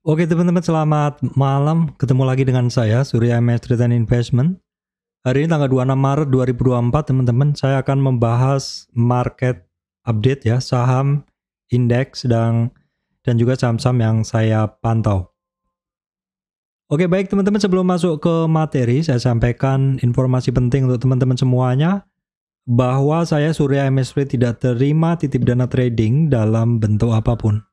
Oke teman-teman, selamat malam. Ketemu lagi dengan saya, Surya MS Trade and Investment. Hari ini tanggal 26 Maret 2024 teman-teman. Saya akan membahas market update ya, saham, indeks, dan juga saham-saham yang saya pantau. Oke baik teman-teman, sebelum masuk ke materi, saya sampaikan informasi penting untuk teman-teman semuanya, bahwa saya Surya MS Trade tidak terima titip dana trading dalam bentuk apapun.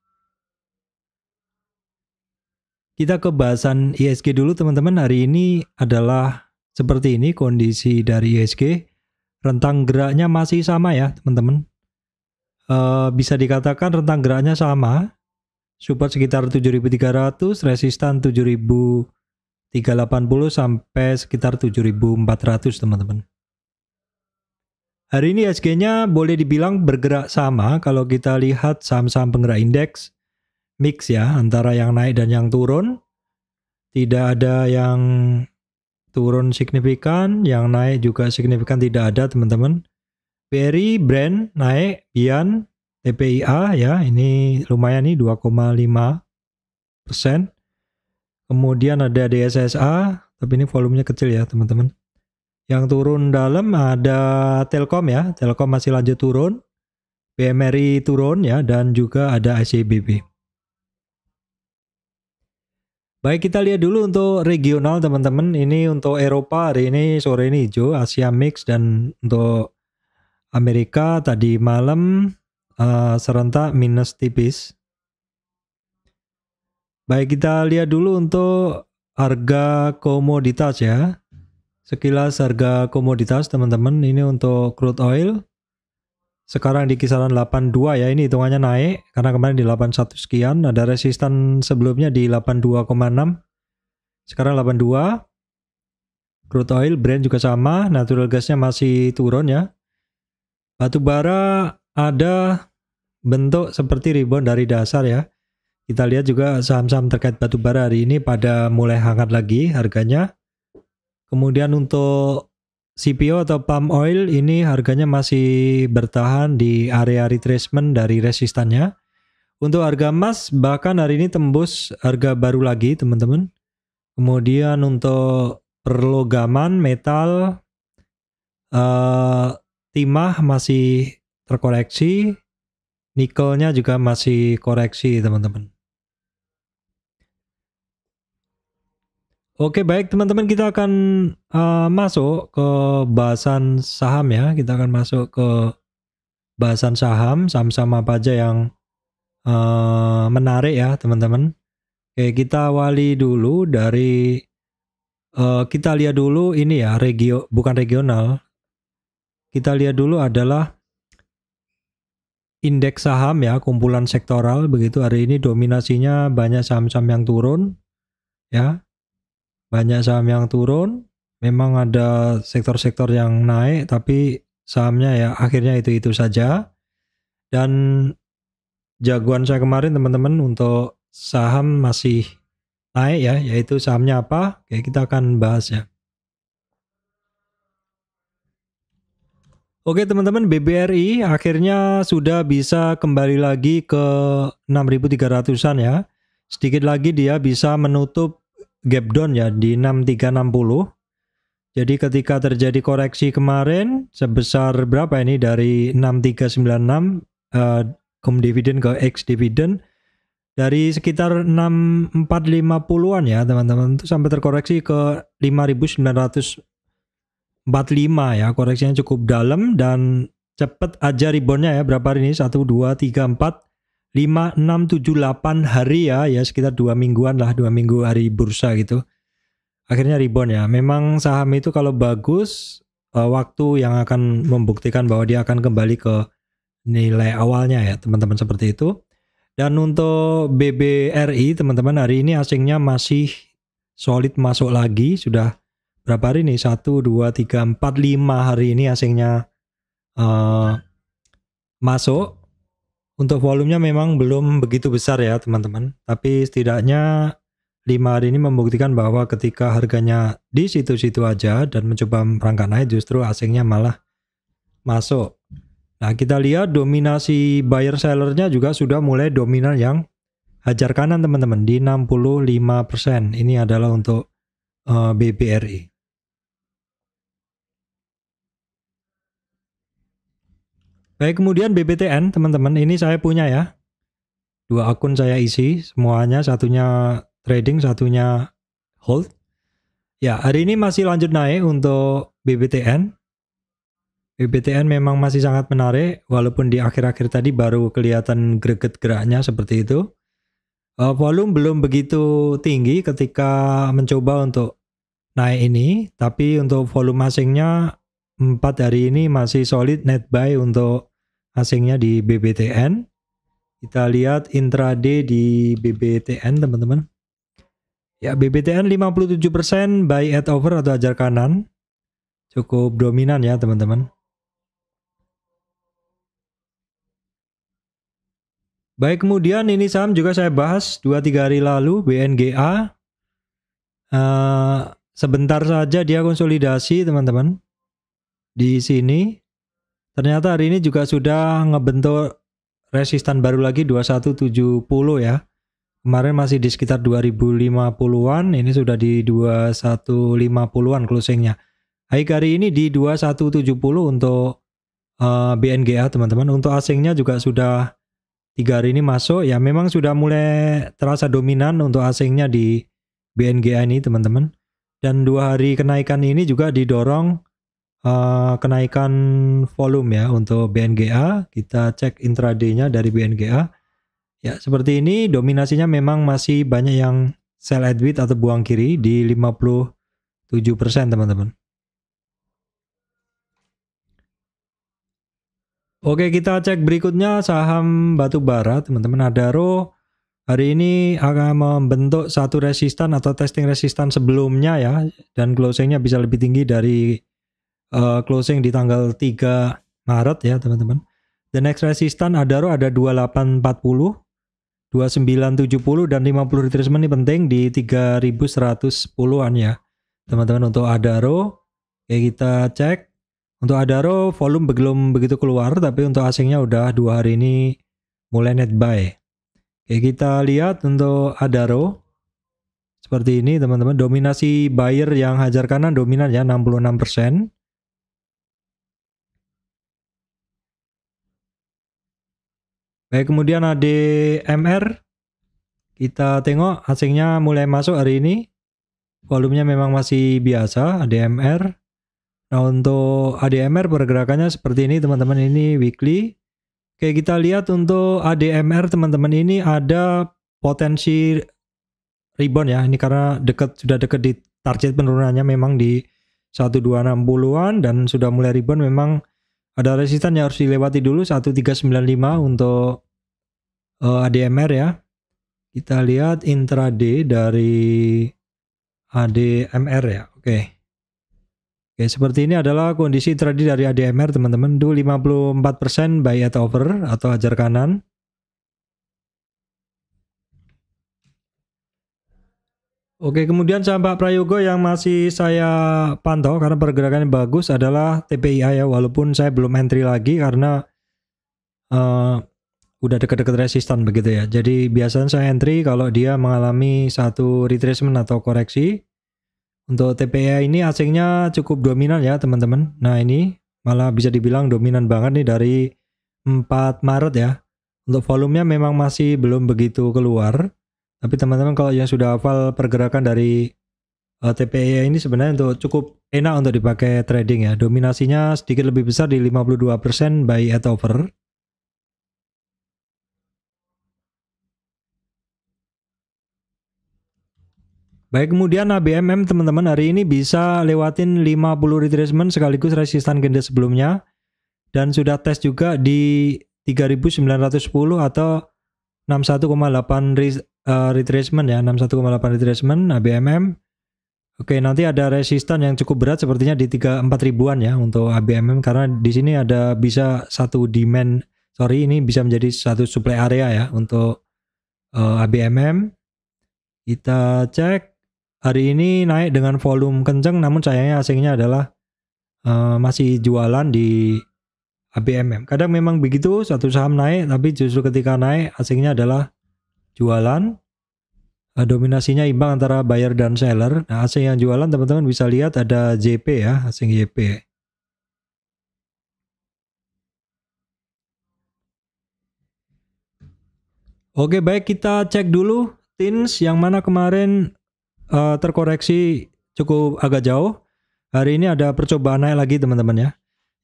Kita ke bahasan ISG dulu teman-teman. Hari ini adalah seperti ini kondisi dari ISG. Rentang geraknya masih sama ya teman-teman. Bisa dikatakan rentang geraknya sama. Support sekitar 7.300, resistan 7.380 sampai sekitar 7.400 teman-teman. Hari ini ISG-nya boleh dibilang bergerak sama kalau kita lihat saham-saham penggerak indeks. Mix ya, antara yang naik dan yang turun. Tidak ada yang turun signifikan, yang naik juga signifikan tidak ada teman-teman. BRI, Brand naik, Bian, TPIA ya, ini lumayan nih 2,5%. Kemudian ada DSSA, tapi ini volumenya kecil ya teman-teman. Yang turun dalam ada Telkom ya, Telkom masih lanjut turun. BMRI turun ya, dan juga ada ICBP. Baik, kita lihat dulu untuk regional teman-teman. Ini untuk Eropa hari ini sore ini hijau, Asia mix, dan untuk Amerika tadi malam serentak minus tipis. Baik, kita lihat dulu untuk harga komoditas ya. Sekilas harga komoditas teman-teman, ini untuk crude oil. Sekarang di kisaran 82 ya, ini hitungannya naik karena kemarin di 81 sekian, ada resistan sebelumnya di 82,6. Sekarang 82. Crude oil, Brent juga sama, natural gasnya masih turun ya. Batu bara ada bentuk seperti rebound dari dasar ya. Kita lihat juga saham-saham terkait batu bara hari ini pada mulai hangat lagi harganya. Kemudian untuk CPO atau palm oil ini harganya masih bertahan di area retracement dari resistannya. Untuk harga emas bahkan hari ini tembus harga baru lagi teman-teman. Kemudian untuk perlogaman, metal, timah masih terkoreksi. Nikelnya juga masih koreksi teman-teman. Oke baik teman-teman, kita akan masuk ke bahasan saham ya. Kita akan masuk ke bahasan saham-saham apa aja yang menarik ya teman-teman. Oke, kita awali dulu dari kita lihat dulu ini ya, bukan regional. Kita lihat dulu adalah indeks saham ya, kumpulan sektoral begitu. Hari ini dominasinya banyak saham-saham yang turun ya. Banyak saham yang turun, memang ada sektor-sektor yang naik, tapi sahamnya ya akhirnya itu-itu saja. Dan jagoan saya kemarin teman-teman untuk saham masih naik ya, yaitu sahamnya apa? Oke, kita akan bahas ya. Oke teman-teman, BBRI akhirnya sudah bisa kembali lagi ke 6.300-an ya. Sedikit lagi dia bisa menutup gap down ya di 6360. Jadi ketika terjadi koreksi kemarin sebesar berapa ini dari 6396 cum dividen ke ex dividen dari sekitar 6450-an ya teman-teman, itu sampai terkoreksi ke 5945 ya. Koreksinya cukup dalam dan cepet aja reboundnya ya. Berapa hari ini? 1 2 3 4 5, 6, 7, 8 hari ya, sekitar 2 mingguan lah, 2 minggu hari bursa gitu. Akhirnya rebound ya. Memang saham itu kalau bagus, waktu yang akan membuktikan bahwa dia akan kembali ke nilai awalnya ya teman-teman, seperti itu. Dan untuk BBRI teman-teman, hari ini asingnya masih solid masuk lagi. Sudah berapa hari nih? 1, 2, 3, 4, 5 hari ini asingnya masuk. Untuk volumenya memang belum begitu besar ya teman-teman, tapi setidaknya 5 hari ini membuktikan bahwa ketika harganya di situ-situ aja dan mencoba merangkak naik, justru asingnya malah masuk. Nah kita lihat dominasi buyer sellernya juga sudah mulai dominan yang hajar kanan teman-teman di 65%. Ini adalah untuk BBRI. Baik, kemudian BBTN teman-teman, ini saya punya ya. 2 akun saya isi semuanya, satunya trading, satunya hold. Ya, hari ini masih lanjut naik untuk BBTN. BBTN memang masih sangat menarik, walaupun di akhir-akhir tadi baru kelihatan greget geraknya seperti itu. Volume belum begitu tinggi ketika mencoba untuk naik ini, tapi untuk volume asingnya 4 hari ini masih solid net buy untuk asingnya di BBTN. Kita lihat intraday di BBTN teman-teman. Ya, BBTN 57% buy at over atau hajar kanan. Cukup dominan ya teman-teman. Baik, kemudian ini saham juga saya bahas 2-3 hari lalu, BNGA. Sebentar saja dia konsolidasi teman-teman. Di sini ternyata hari ini juga sudah ngebentuk resistan baru lagi 2170 ya. Kemarin masih di sekitar 2050-an, ini sudah di 2150-an closingnya. Hari ini di 2170 untuk BNGA teman-teman. Untuk asingnya juga sudah 3 hari ini masuk ya, memang sudah mulai terasa dominan untuk asingnya di BNGA ini teman-teman. Dan 2 hari kenaikan ini juga didorong kenaikan volume ya untuk BNGA. Kita cek intraday-nya dari BNGA. Ya, seperti ini dominasinya memang masih banyak yang sell at bid atau buang kiri di 57% teman-teman. Oke, kita cek berikutnya saham batubara teman-teman. Adaro hari ini akan membentuk satu resistan atau testing resistan sebelumnya ya, dan closingnya bisa lebih tinggi dari closing di tanggal 3 Maret ya teman-teman. The next resistan Adaro ada 2840, 2970 dan 50 retracement ini penting di 3110-an ya teman-teman untuk Adaro. Oke, kita cek. Untuk Adaro volume belum begitu keluar, tapi untuk asingnya udah 2 hari ini mulai net buy. Oke, kita lihat untuk Adaro seperti ini teman-teman. Dominasi buyer yang hajar kanan dominan ya 66%. Baik, kemudian ADMR kita tengok asingnya mulai masuk hari ini. Volumenya memang masih biasa ADMR. Nah, untuk ADMR pergerakannya seperti ini teman-teman, ini weekly. Oke, kita lihat untuk ADMR teman-teman, ini ada potensi rebound ya. Ini karena sudah dekat di target penurunannya memang di 1260-an dan sudah mulai rebound. Memang ada resistan yang harus dilewati dulu 1395 untuk ADMR ya. Kita lihat intraday dari ADMR ya. Oke, seperti ini adalah kondisi intraday dari ADMR teman-teman. Itu 54% buy at over atau hajar kanan. Oke, kemudian saham Pak Prayogo yang masih saya pantau karena pergerakannya bagus adalah TPIA ya, walaupun saya belum entry lagi karena udah dekat-dekat resistan begitu ya. Jadi biasanya saya entry kalau dia mengalami satu retracement atau koreksi. Untuk TPIA ini asingnya cukup dominan ya teman-teman. Nah, ini malah bisa dibilang dominan banget nih dari 4 Maret ya. Untuk volumenya memang masih belum begitu keluar. Tapi teman-teman kalau yang sudah hafal pergerakan dari TPIA ini sebenarnya untuk cukup enak untuk dipakai trading ya. Dominasinya sedikit lebih besar di 52% buy at over. Baik, kemudian ABMM teman-teman hari ini bisa lewatin 50 retracement sekaligus resistan candle sebelumnya. Dan sudah tes juga di 3910 atau 61,8 retracement ya, 61,8 retracement ABMM. Oke, nanti ada resistan yang cukup berat sepertinya di 34 ribuan ya untuk ABMM, karena di sini ada bisa satu demand, ini bisa menjadi satu supply area ya untuk ABMM. Kita cek hari ini naik dengan volume kenceng, namun sayangnya asingnya adalah masih jualan di ABMM. Kadang memang begitu, satu saham naik tapi justru ketika naik asingnya adalah jualan. Dominasinya imbang antara buyer dan seller. Nah, asing yang jualan teman-teman bisa lihat ada JP ya, asing YP. Oke, baik, kita cek dulu TINS yang mana kemarin terkoreksi cukup agak jauh. Hari ini ada percobaan naik lagi teman-teman ya.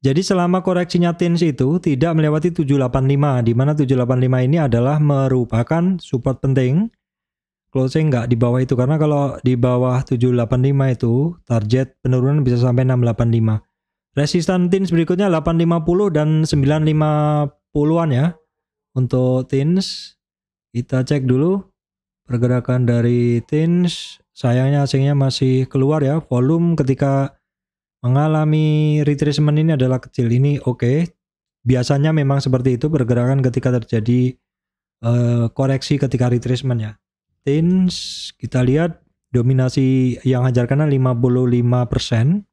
Jadi selama koreksinya TINS itu tidak melewati 785, di mana 785 ini adalah merupakan support penting. Closing nggak di bawah itu, karena kalau di bawah 785 itu target penurunan bisa sampai 685. Resistan TINS berikutnya 850 dan 950-an ya. Untuk TINS kita cek dulu pergerakan dari TINS. Sayangnya asingnya masih keluar ya. Volume ketika mengalami retracement ini adalah kecil. Ini oke. Biasanya memang seperti itu pergerakan ketika terjadi koreksi ketika retracement ya. TINS kita lihat dominasi yang hajar kanan 55%.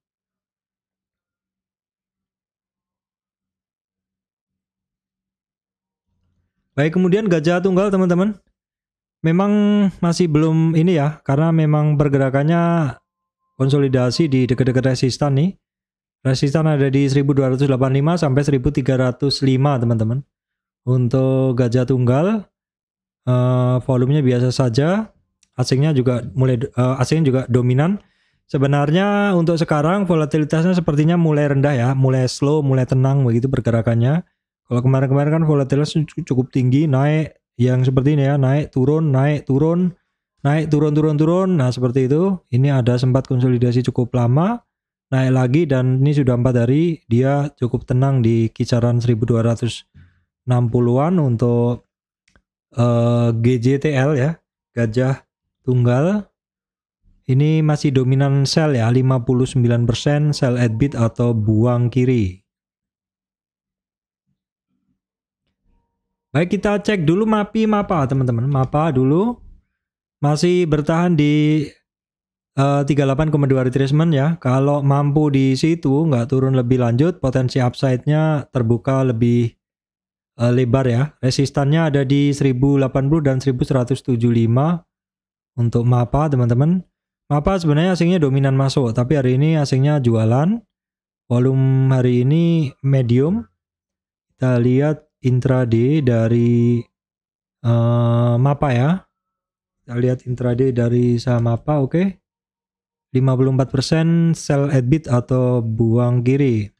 Baik, kemudian gajah tunggal teman-teman. Memang masih belum ini ya, karena memang pergerakannya konsolidasi di dekat-dekat resistan nih. Resistan ada di 1285 sampai 1305 teman-teman. Untuk gajah tunggal volumenya biasa saja. Asingnya juga asingnya juga dominan. Sebenarnya untuk sekarang volatilitasnya sepertinya mulai rendah ya, mulai slow, mulai tenang begitu pergerakannya. Kalau kemarin-kemarin kan volatilitas cukup tinggi, naik yang seperti ini ya, naik turun, naik turun, naik turun turun turun. Nah, seperti itu. Ini ada sempat konsolidasi cukup lama, naik lagi, dan ini sudah 4 hari dia cukup tenang di kisaran 1260-an untuk GJTL ya, gajah tunggal. Ini masih dominan sell ya, 59% sell at bid atau buang kiri. Baik, kita cek dulu MAPI-MAPA teman-teman. MAPA dulu masih bertahan di 38,2 retracement ya. Kalau mampu di situ nggak turun lebih lanjut, potensi upside-nya terbuka lebih lebar ya. Resistannya ada di 1080 dan 1175 untuk MAPA teman-teman. MAPA sebenarnya asingnya dominan masuk, tapi hari ini asingnya jualan. Volume hari ini medium. Kita lihat intraday dari MAPA ya. Kita lihat intraday dari saham MAPA, oke. 54% sell at bid atau buang kiri.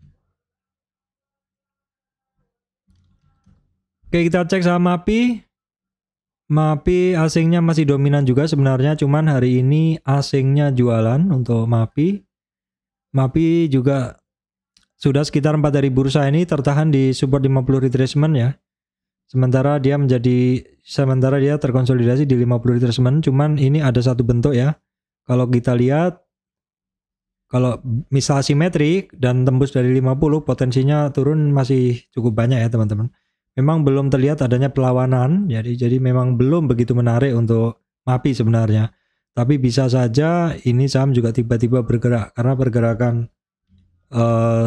Oke, kita cek saham MAPI. MAPI asingnya masih dominan juga sebenarnya, cuman hari ini asingnya jualan untuk MAPI. MAPI juga sudah sekitar 4 dari bursa ini tertahan di support 50 retracement ya. Sementara dia terkonsolidasi di 50 retracement, cuman ini ada satu bentuk ya. Kalau kita lihat, kalau misal simetrik dan tembus dari 50, potensinya turun masih cukup banyak ya teman-teman. Memang belum terlihat adanya perlawanan, jadi memang belum begitu menarik untuk MAPI sebenarnya. Tapi bisa saja ini saham juga tiba-tiba bergerak, karena pergerakan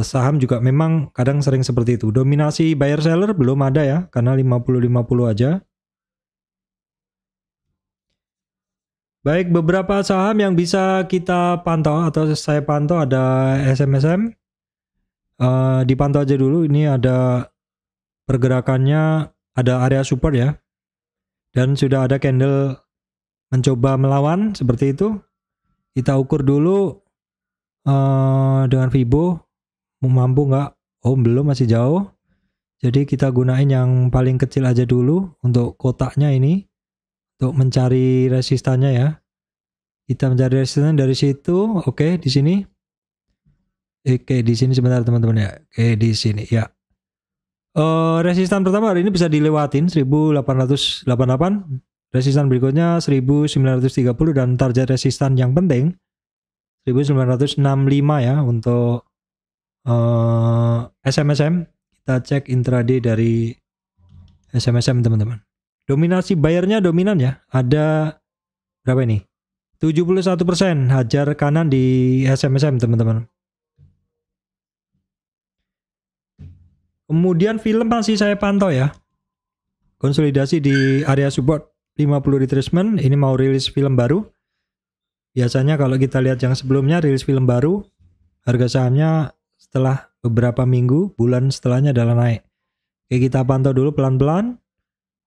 saham juga memang kadang sering seperti itu. Dominasi buyer seller belum ada ya, karena 50-50 aja. Baik, beberapa saham yang bisa kita pantau atau saya pantau ada SMSM. Dipantau aja dulu, ini ada pergerakannya, ada area support ya. Dan sudah ada candle mencoba melawan seperti itu. Kita ukur dulu dengan Fibo mampu nggak? Oh, belum, masih jauh. Jadi kita gunain yang paling kecil aja dulu untuk kotaknya ini, untuk mencari resistannya ya. Kita mencari resistannya dari situ. Oke, di sini. Oke, di sini sebentar teman-teman ya. Oke, di sini ya. Resistan pertama hari ini bisa dilewatin 1888. Resistan berikutnya 1930 dan target resistan yang penting 1965 ya untuk SMSM. Kita cek intraday dari SMSM teman-teman. Dominasi bayarnya dominan ya. Ada berapa ini? 71% hajar kanan di SMSM teman-teman. Kemudian film masih saya pantau ya. Konsolidasi di area support retracement. Ini mau rilis film baru. Biasanya kalau kita lihat yang sebelumnya rilis film baru, harga sahamnya setelah beberapa minggu, bulan setelahnya adalah naik. Oke, kita pantau dulu pelan-pelan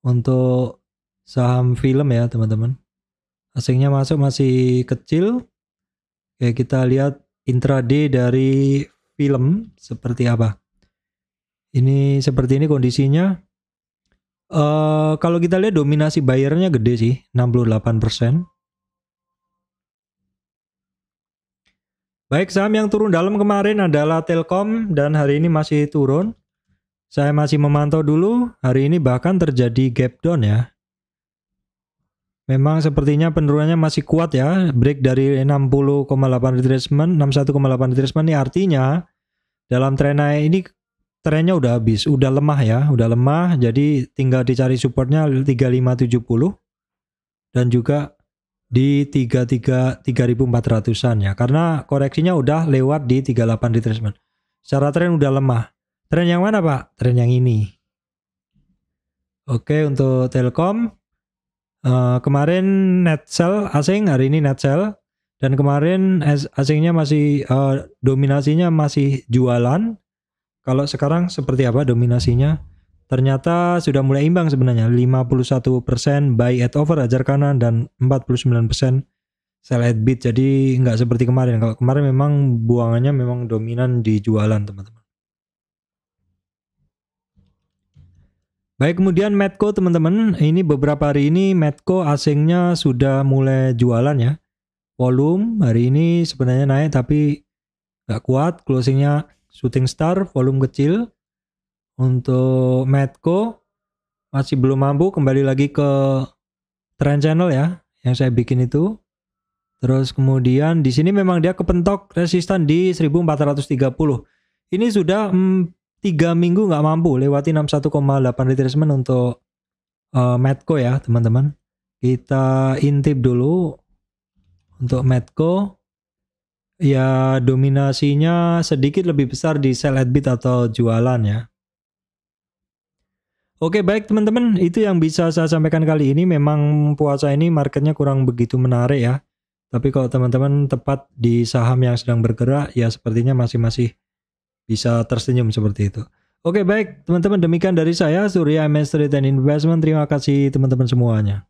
untuk saham film ya teman-teman. Asingnya masuk masih kecil. Oke, kita lihat intraday dari film seperti apa. Ini seperti ini kondisinya. Kalau kita lihat dominasi buyernya gede sih, 68%. Baik, saham yang turun dalam kemarin adalah Telkom dan hari ini masih turun. Saya masih memantau dulu, hari ini bahkan terjadi gap down ya. Memang sepertinya penurunannya masih kuat ya, break dari 60,8 retracement, 61,8 retracement ini artinya dalam tren naik ini trennya udah habis, udah lemah ya, udah lemah, jadi tinggal dicari supportnya 3570 dan juga di 3400-an ya, karena koreksinya udah lewat di 38 retracement. Secara tren udah lemah. Tren yang mana Pak? Tren yang ini. Oke, untuk Telkom kemarin net sell asing, hari ini net sell, dan kemarin asingnya masih dominasinya masih jualan. Kalau sekarang seperti apa dominasinya? Ternyata sudah mulai imbang sebenarnya, 51% buy at over ajar kanan dan 49% sell at bid. Jadi nggak seperti kemarin. Kalau kemarin memang buangannya memang dominan di jualan teman-teman. Baik, kemudian Medco teman-teman, ini beberapa hari ini Medco asingnya sudah mulai jualan ya. Volume hari ini sebenarnya naik tapi nggak kuat, closingnya shooting star, volume kecil. Untuk Medco masih belum mampu, kembali lagi ke trend channel ya yang saya bikin itu. Terus kemudian di sini memang dia kepentok resistan di 1430. Ini sudah 3 minggu nggak mampu lewati 61,8 retracement untuk Medco ya teman-teman. Kita intip dulu untuk Medco. Ya dominasinya sedikit lebih besar di sell at bid atau jualan ya. Oke, baik teman-teman, itu yang bisa saya sampaikan kali ini. Memang puasa ini marketnya kurang begitu menarik ya. Tapi kalau teman-teman tepat di saham yang sedang bergerak, ya sepertinya masih bisa tersenyum seperti itu. Oke, baik teman-teman, demikian dari saya Surya MS Trade and Investment. Terima kasih teman-teman semuanya.